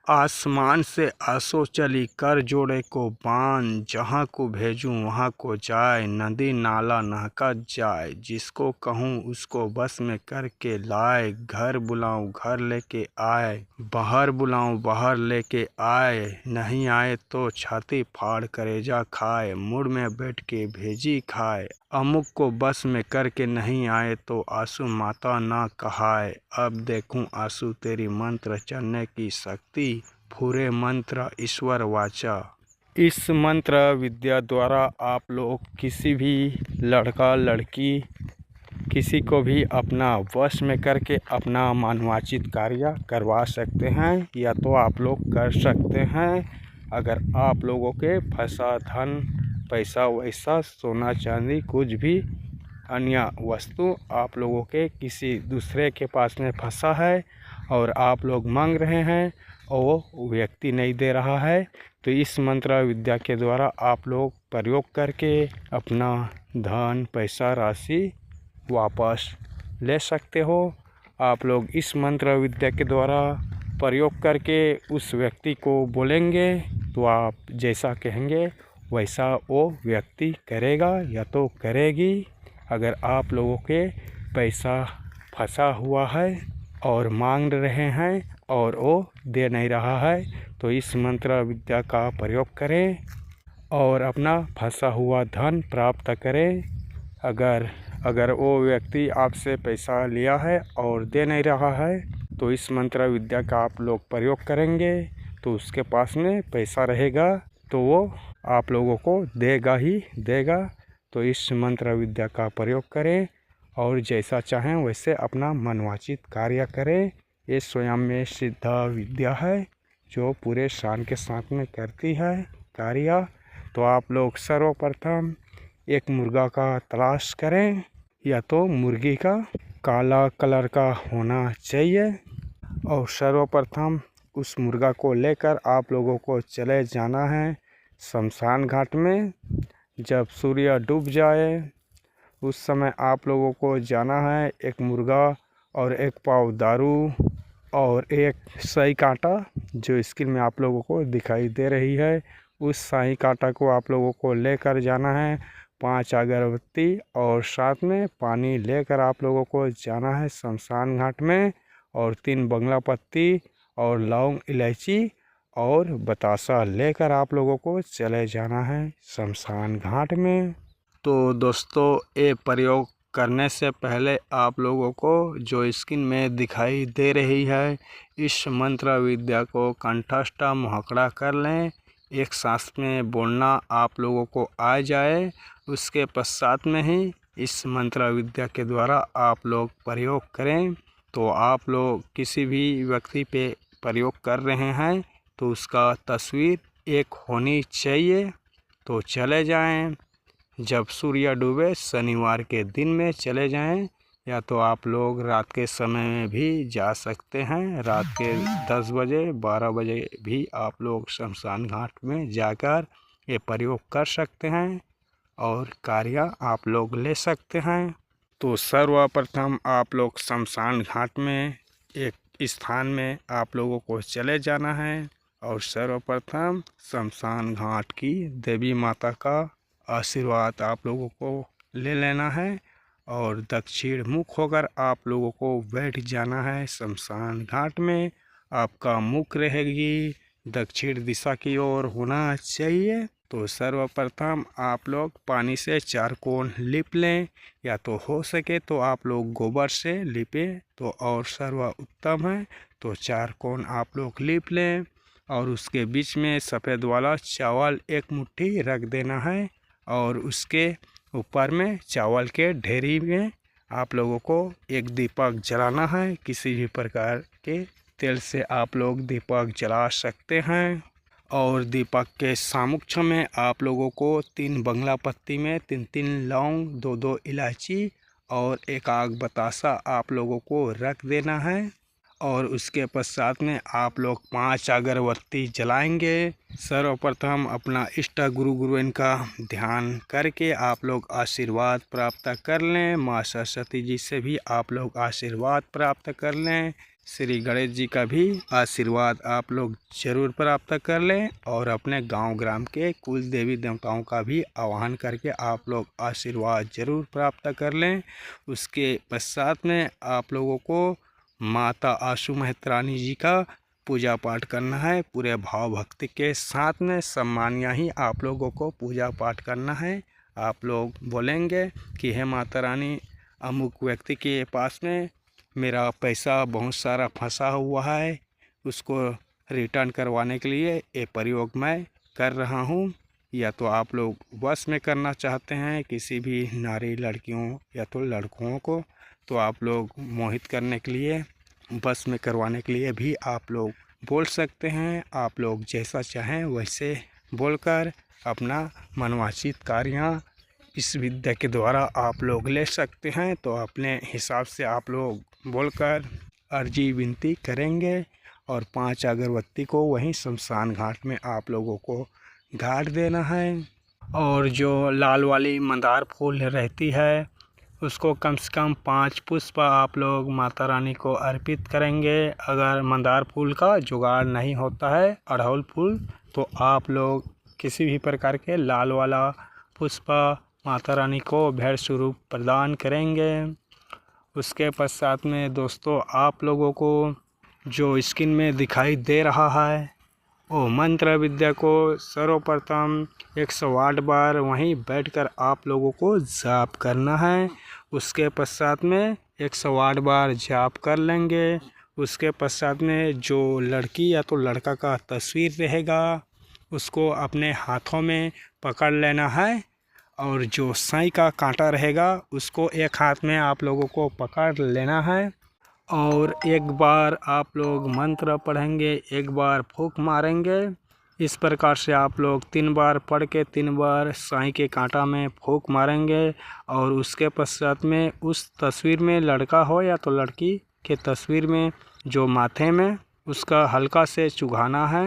आसमान से आसो चली कर जोड़े को बान, जहाँ को भेजूँ वहाँ को जाए, नदी नाला नहका जाए, जिसको कहूँ उसको बस में करके लाए, घर बुलाऊँ घर लेके आए, बाहर बुलाऊँ बाहर लेके आए, नहीं आए तो छाती फाड़ कलेजा खाए, मुड़ में बैठ के भेजी खाए, अमुक को बस में करके नहीं आए तो आंसू माता ना कहाए, अब देखूं आंसू तेरी मंत्र चलने की शक्ति, पूरे मंत्र ईश्वर वाचा। इस मंत्र विद्या द्वारा आप लोग किसी भी लड़का लड़की किसी को भी अपना वश में करके अपना मनवांछित कार्य करवा सकते हैं, या तो आप लोग कर सकते हैं। अगर आप लोगों के फंसा धन पैसा वैसा सोना चांदी कुछ भी अन्य वस्तु आप लोगों के किसी दूसरे के पास में फंसा है और आप लोग मांग रहे हैं और वो व्यक्ति नहीं दे रहा है, तो इस मंत्र विद्या के द्वारा आप लोग प्रयोग करके अपना धन पैसा राशि वापस ले सकते हो। आप लोग इस मंत्र विद्या के द्वारा प्रयोग करके उस व्यक्ति को बोलेंगे तो आप जैसा कहेंगे वैसा वो व्यक्ति करेगा या तो करेगी। अगर आप लोगों के पैसा फंसा हुआ है और मांग रहे हैं और वो दे नहीं रहा है, तो इस मंत्र विद्या का प्रयोग करें और अपना फंसा हुआ धन प्राप्त करें। अगर वो व्यक्ति आपसे पैसा लिया है और दे नहीं रहा है, तो इस मंत्र विद्या का आप लोग प्रयोग करेंगे तो उसके पास में पैसा रहेगा, तो वो आप लोगों को देगा ही देगा। तो इस मंत्र विद्या का प्रयोग करें और जैसा चाहें वैसे अपना मनवांछित कार्य करें। ये स्वयं में सिद्ध विद्या है जो पूरे शान के साथ में करती है कार्य। तो आप लोग सर्वप्रथम एक मुर्गा का तलाश करें, या तो मुर्गी का काला कलर का होना चाहिए, और सर्वप्रथम उस मुर्गा को लेकर आप लोगों को चले जाना है शमशान घाट में। जब सूर्य डूब जाए उस समय आप लोगों को जाना है, एक मुर्गा और एक पाव दारू और एक सही कांटा जो स्क्रीन में आप लोगों को दिखाई दे रही है, उस सही कांटा को आप लोगों को लेकर जाना है, 5 अगरबत्ती और साथ में पानी लेकर आप लोगों को जाना है शमशान घाट में, और 3 बंगला पत्ती और लौंग इलायची और बतासा लेकर आप लोगों को चले जाना है शमशान घाट में। तो दोस्तों, ये प्रयोग करने से पहले आप लोगों को जो स्क्रीन में दिखाई दे रही है इस मंत्र विद्या को कंठस्थ मुहावरा कर लें, एक सांस में बोलना आप लोगों को आ जाए, उसके पश्चात में ही इस मंत्र विद्या के द्वारा आप लोग प्रयोग करें। तो आप लोग किसी भी व्यक्ति पे प्रयोग कर रहे हैं तो उसका तस्वीर एक होनी चाहिए। तो चले जाएं, जब सूर्य डूबे शनिवार के दिन में चले जाएं, या तो आप लोग रात के समय में भी जा सकते हैं, रात के 10 बजे 12 बजे भी आप लोग शमशान घाट में जाकर ये प्रयोग कर सकते हैं और कार्य आप लोग ले सकते हैं। तो सर्वप्रथम आप लोग शमशान घाट में एक स्थान में आप लोगों को चले जाना है और सर्वप्रथम शमशान घाट की देवी माता का आशीर्वाद आप लोगों को ले लेना है और दक्षिण मुख होकर आप लोगों को बैठ जाना है शमशान घाट में। आपका मुख रहेगी दक्षिण दिशा की ओर होना चाहिए। तो सर्वप्रथम आप लोग पानी से 4 कोण लीप लें, या तो हो सके तो आप लोग गोबर से लीपें तो और सर्वोत्तम है। तो 4 कोण आप लोग लीप लें और उसके बीच में सफ़ेद वाला चावल 1 मुट्ठी रख देना है, और उसके ऊपर में चावल के ढेरी में आप लोगों को एक दीपक जलाना है। किसी भी प्रकार के तेल से आप लोग दीपक जला सकते हैं, और दीपक के सामुक्ष में आप लोगों को 3 बंगला पत्ती में 3-3 लौंग 2-2 इलायची और 1 आग बतासा आप लोगों को रख देना है, और उसके पश्चात में आप लोग 5 अगरबत्ती जलाएंगे। सर्वप्रथम अपना इष्ट गुरु इनका ध्यान करके आप लोग आशीर्वाद प्राप्त कर लें, माँ सरस्वती जी से भी आप लोग आशीर्वाद प्राप्त कर लें। श्री गणेश जी का भी आशीर्वाद आप लोग जरूर प्राप्त कर लें और अपने गांव ग्राम के कुल देवी देवताओं का भी आवाहन करके आप लोग आशीर्वाद जरूर प्राप्त कर लें। उसके पश्चात में आप लोगों को माता आशु मेहतरानी जी का पूजा पाठ करना है। पूरे भाव भक्ति के साथ में सम्मानिया ही आप लोगों को पूजा पाठ करना है। आप लोग बोलेंगे कि हे माता रानी, अमुक व्यक्ति के पास में मेरा पैसा बहुत सारा फंसा हुआ है, उसको रिटर्न करवाने के लिए ये प्रयोग मैं कर रहा हूँ। या तो आप लोग वश में करना चाहते हैं किसी भी नारी लड़कियों या तो लड़कों को, तो आप लोग मोहित करने के लिए बस में करवाने के लिए भी आप लोग बोल सकते हैं। आप लोग जैसा चाहें वैसे बोलकर अपना मनवांछित कार्य इस विद्या के द्वारा आप लोग ले सकते हैं। तो अपने हिसाब से आप लोग बोलकर अर्जी विनती करेंगे और 5 अगरबत्ती को वहीं शमशान घाट में आप लोगों को घाट देना है। और जो लाल वाली मंदार फूल रहती है उसको कम से कम 5 पुष्प आप लोग माता रानी को अर्पित करेंगे। अगर मंदार फूल का जुगाड़ नहीं होता है, अड़हुल फूल, तो आप लोग किसी भी प्रकार के लाल वाला पुष्प माता रानी को भेंट स्वरूप प्रदान करेंगे। उसके पश्चात में दोस्तों आप लोगों को जो स्क्रीन में दिखाई दे रहा है वो मंत्र विद्या को सर्वप्रथम 108 बार वहीं बैठकर आप लोगों को जाप करना है। उसके पश्चात में 108 बार जाप कर लेंगे। उसके पश्चात में जो लड़की या तो लड़का का तस्वीर रहेगा उसको अपने हाथों में पकड़ लेना है और जो साईं का कांटा रहेगा उसको एक हाथ में आप लोगों को पकड़ लेना है और एक बार आप लोग मंत्र पढ़ेंगे, एक बार फूंक मारेंगे। इस प्रकार से आप लोग 3 बार पढ़ के 3 बार साईं के कांटा में फूंक मारेंगे और उसके पश्चात में उस तस्वीर में लड़का हो या तो लड़की के तस्वीर में जो माथे में उसका हल्का से चुघाना है।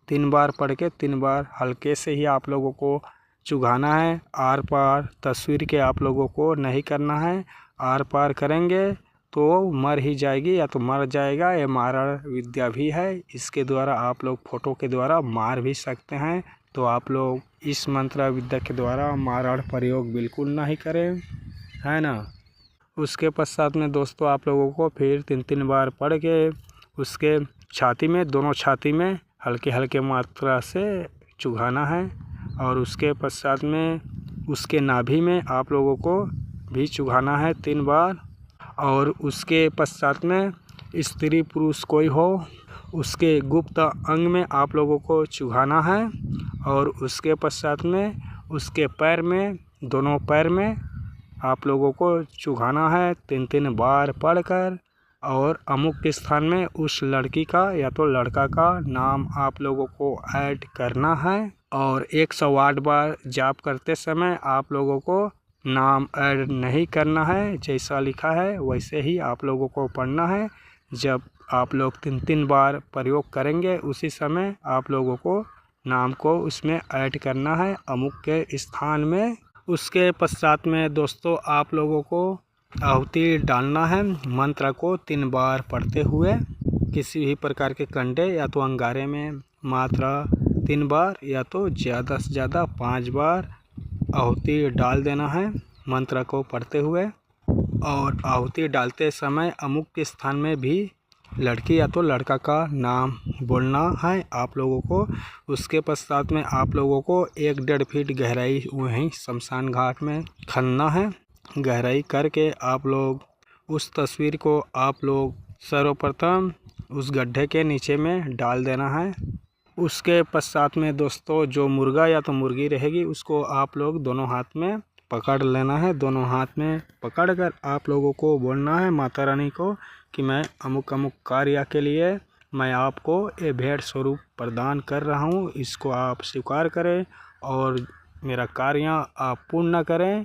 3 बार पढ़ के 3 बार हल्के से ही आप लोगों को चुघाना है। आर पार तस्वीर के आप लोगों को नहीं करना है। आर पार करेंगे तो मर ही जाएगी या तो मर जाएगा। ये मारण विद्या भी है, इसके द्वारा आप लोग फोटो के द्वारा मार भी सकते हैं। तो आप लोग इस मंत्र विद्या के द्वारा मारण प्रयोग बिल्कुल नहीं करें, है ना। उसके पश्चात में दोस्तों आप लोगों को फिर 3 बार पढ़ के उसके छाती में, दोनों छाती में हल्के हल्के मात्रा से चुघाना है और उसके पश्चात में उसके नाभि में आप लोगों को भी चुघाना है 3 बार। और उसके पश्चात में स्त्री पुरुष कोई हो उसके गुप्त अंग में आप लोगों को चुघाना है और उसके पश्चात में उसके पैर में, दोनों पैर में आप लोगों को चुघाना है 3 बार पढ़कर। और अमुक स्थान में उस लड़की का या तो लड़का का नाम आप लोगों को ऐड करना है और 108 बार जाप करते समय आप लोगों को नाम ऐड नहीं करना है। जैसा लिखा है वैसे ही आप लोगों को पढ़ना है। जब आप लोग 3 बार प्रयोग करेंगे उसी समय आप लोगों को नाम को उसमें ऐड करना है अमुक के स्थान में। उसके पश्चात में दोस्तों आप लोगों को आहुति डालना है मंत्र को 3 बार पढ़ते हुए। किसी भी प्रकार के कंडे या तो अंगारे में मात्रा 3 बार या तो ज़्यादा से ज़्यादा 5 बार आहुति डाल देना है मंत्र को पढ़ते हुए। और आहुति डालते समय अमुक के स्थान में भी लड़की या तो लड़का का नाम बोलना है आप लोगों को। उसके पश्चात में आप लोगों को 1-1.5 फीट गहराई वहीं शमशान घाट में खनना है। गहराई करके आप लोग उस तस्वीर को आप लोग सर्वप्रथम उस गड्ढे के नीचे में डाल देना है। उसके पश्चात में दोस्तों जो मुर्गा या तो मुर्गी रहेगी उसको आप लोग दोनों हाथ में पकड़ लेना है। दोनों हाथ में पकड़कर आप लोगों को बोलना है माता रानी को कि मैं अमुक अमुक कार्य के लिए मैं आपको ये भेंट स्वरूप प्रदान कर रहा हूँ, इसको आप स्वीकार करें और मेरा कार्य आप पूर्ण करें।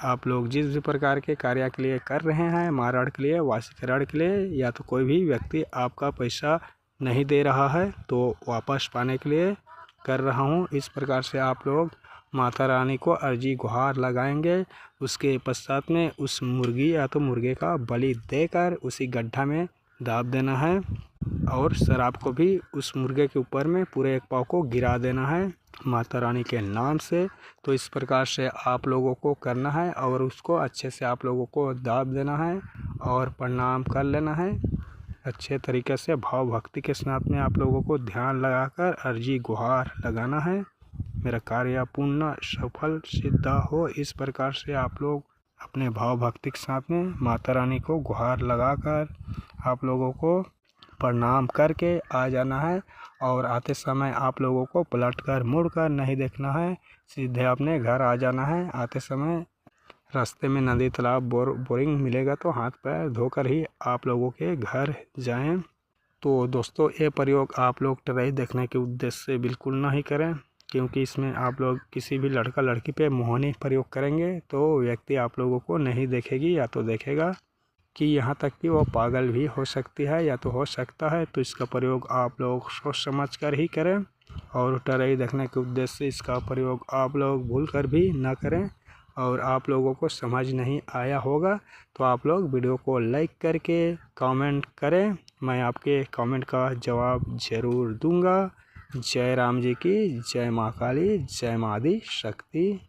आप लोग जिस भी प्रकार के कार्य के लिए कर रहे हैं, मारण के लिए, वाशीकरण के लिए, या तो कोई भी व्यक्ति आपका पैसा नहीं दे रहा है तो वापस पाने के लिए कर रहा हूँ, इस प्रकार से आप लोग माता रानी को अर्जी गुहार लगाएंगे। उसके पश्चात में उस मुर्गी या तो मुर्गे का बलि देकर उसी गड्ढा में दाब देना है और शराब को भी उस मुर्गे के ऊपर में पूरे एक पाव को गिरा देना है माता रानी के नाम से। तो इस प्रकार से आप लोगों को करना है और उसको अच्छे से आप लोगों को दाब देना है और प्रणाम कर लेना है अच्छे तरीके से। भाव भक्ति के साथ में आप लोगों को ध्यान लगाकर अर्जी गुहार लगाना है, मेरा कार्य पूर्ण सफल सिद्ध हो। इस प्रकार से आप लोग अपने भाव भक्ति के साथ में माता रानी को गुहार लगाकर आप लोगों को प्रणाम करके आ जाना है। और आते समय आप लोगों को पलट कर मुड़ कर नहीं देखना है, सीधे अपने घर आ जाना है। आते समय रास्ते में नदी तालाब बोरिंग मिलेगा तो हाथ पैर धोकर ही आप लोगों के घर जाएं। तो दोस्तों ये प्रयोग आप लोग ट्राई देखने के उद्देश्य से बिल्कुल नहीं करें, क्योंकि इसमें आप लोग किसी भी लड़का लड़की पे मोहनी प्रयोग करेंगे तो व्यक्ति आप लोगों को नहीं देखेगी या तो देखेगा कि यहाँ तक कि वो पागल भी हो सकती है या तो हो सकता है। तो इसका प्रयोग आप लोग सोच समझ कर ही करें और ट्राई देखने के उद्देश्य से इसका प्रयोग आप लोग भूल कर भी ना करें। और आप लोगों को समझ नहीं आया होगा तो आप लोग वीडियो को लाइक करके कमेंट करें, मैं आपके कमेंट का जवाब ज़रूर दूंगा। जय राम जी की जय, माँ काली, जय माँ आदि शक्ति।